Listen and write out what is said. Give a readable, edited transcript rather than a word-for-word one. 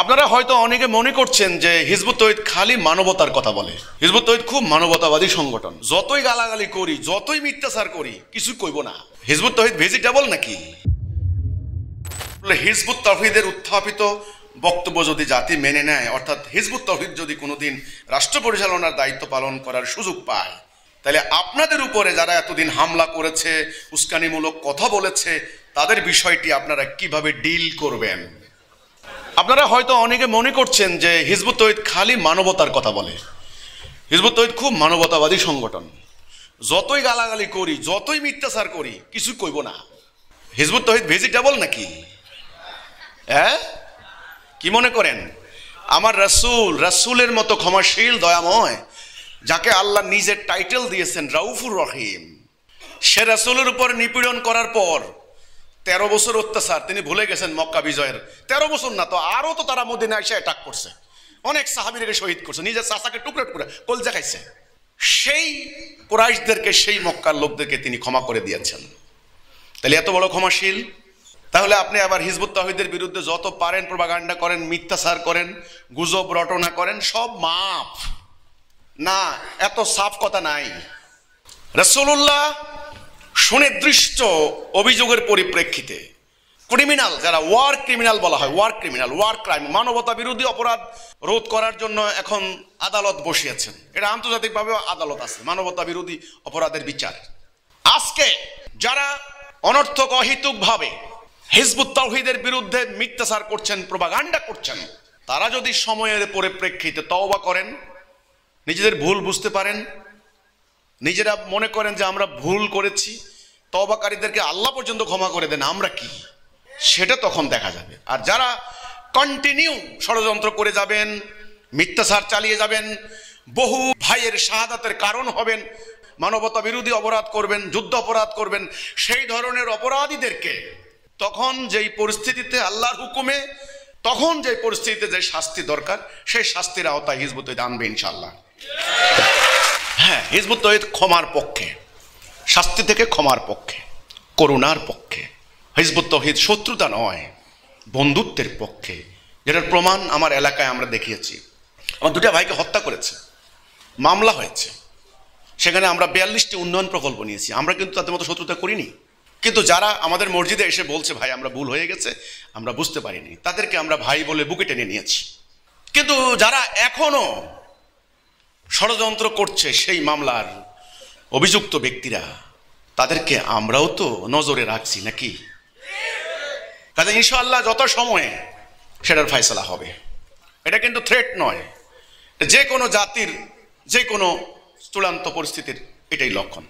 আপনারা হয়তো অনেকে মনে করছেন যে হিজবুত তৌহিদ খালি মানবতার কথা বলে। হিজবুত তৌহিদ খুব মানবতাবাদী সংগঠন। যতই গালাগালি করি, যতই মিথ্যাচার করি, কিছু কইব না। হিজবুত তৌহিদ ভেজিটেবল নাকি? হিজবুত তৌহিদের উত্থাপিত বক্তব্য যদি জাতি মেনে নেয়, অর্থাৎ হিজবুত তৌহিদ যদি কোনোদিন রাষ্ট্র পরিচালনার দায়িত্ব পালন করার সুযোগ পায়, তাহলে আপনাদের উপরে যারা এতদিন হামলা করেছে, উস্কানিমূলক কথা বলেছে, তাদের বিষয়টি আপনারা কিভাবে ডিল করবেন? আপনারা হয়তো অনেকে মনে করছেন যে হিজবুত তৌহিদ খালি মানবতার কথা বলে। হিজবুত তৌহিদ খুব মানবতাবাদী সংগঠন। যতই গালাগালি করি, যতই মিথ্যাচার করি, কিছু কইব না। হিজবুত তৌহিদ ভেজিটেবল নাকি? হ্যাঁ, কি মনে করেন? আমার রাসূলের মতো ক্ষমাশীল, দয়াময়, যাকে আল্লাহ নিজের টাইটেল দিয়েছেন রাউফুর রহিম, সে রাসূলের উপর নিপীড়ন করার পর 13 বছর অত্যাচার, তিনি ভুলে গেছেন মক্কা বিজয়ের 13 বছর না তো আরো তো তারা মদিনায় এসে অ্যাটাক করছে, অনেক সাহাবীদেরকে শহীদ করছে, নিজের চাচাকে টুকরা টুকরা কলজা খাইছে। সেই কুরাইশদেরকে, সেই মক্কার লোকদেরকে তিনি ক্ষমা করে দিয়েছেন। তাহলে এত বড় ক্ষমাশীল। তাহলে আপনি আবার হিজবুত তৌহিদের বিরুদ্ধে যত পারেন প্রপাগান্ডা করেন, মিথ্যাচার করেন, গুজব রটনা করেন, সব মাফ না। এত সাফ কথা নাই। রাসূলুল্লাহ সুনির্দিষ্ট অভিযোগের পরিপ্রেক্ষিতে ক্রিমিনাল, যারা ওয়ার ক্রিমিনাল বলা হয়, ওয়ার ক্রিমিনাল, ওয়ার ক্রাইম, মানবতা বিরোধী অপরাধ রোধ করার জন্য এখন আদালত বসিয়েছেন। এটা আন্তর্জাতিকভাবে আদালত আছে, মানবতা বিরোধী অপরাধের বিচার। আজকে যারা অনর্থক অহেতুকভাবে হিজবুত তৌহিদের বিরুদ্ধে মিথ্যাচার করছেন, প্রপাগান্ডা করছেন, তারা যদি সময়ের পরিপ্রেক্ষিতে তওবা করেন, নিজেদের ভুল বুঝতে পারেন, নিজেরা মনে করেন যে আমরা ভুল করেছি, তওবাকারীদেরকে আল্লাহ পর্যন্ত ক্ষমা করে দেন, আমরা কি, সেটা তখন দেখা যাবে। আর যারা কন্টিনিউ ষড়যন্ত্র করে যাবেন, মিথ্যাচার চালিয়ে যাবেন, বহু ভাইয়ের শাহাদাতের কারণ হবেন, মানবতা বিরোধী অপরাধ করবেন, যুদ্ধ অপরাধ করবেন, সেই ধরনের অপরাধীদেরকে তখন যেই পরিস্থিতিতে আল্লাহর হুকুমে, তখন যেই পরিস্থিতিতে যে শাস্তি দরকার, সেই শাস্তির আওতায় হিজবুত তৌহিদ আনবে ইনশাআল্লাহ। হ্যাঁ, হিজবুত তৌহিদ ক্ষমার পক্ষে, শাস্তি থেকে ক্ষমার পক্ষে, করুণার পক্ষে। হিজবুত তৌহিদ শত্রুতা নয়, বন্ধুত্বের পক্ষে, যেটার প্রমাণ আমার এলাকায় আমরা দেখিয়েছি। আমার 2টা ভাইকে হত্যা করেছে, মামলা হয়েছে, সেখানে আমরা 42টি উন্নয়ন প্রকল্প নিয়েছি। আমরা কিন্তু তাদের মতো শত্রুতা করিনি। কিন্তু যারা আমাদের মসজিদে এসে বলছে ভাই আমরা ভুল হয়ে গেছে, আমরা বুঝতে পারিনি, তাদেরকে আমরা ভাই বলে বুকে টেনে নিয়েছি। কিন্তু যারা এখনো ষড়যন্ত্র করছে, সেই মামলার অভিযুক্ত ব্যক্তিরা, তাদেরকে আমরাও তো নজরে রাখছি নাকি? কাজে ইনশাআল্লাহ যত সময়ে সেটার ফয়সালা হবে। এটা কিন্তু থ্রেট নয়, যে কোনো জাতির যে কোনো চূড়ান্ত পরিস্থিতির এটাই লক্ষণ।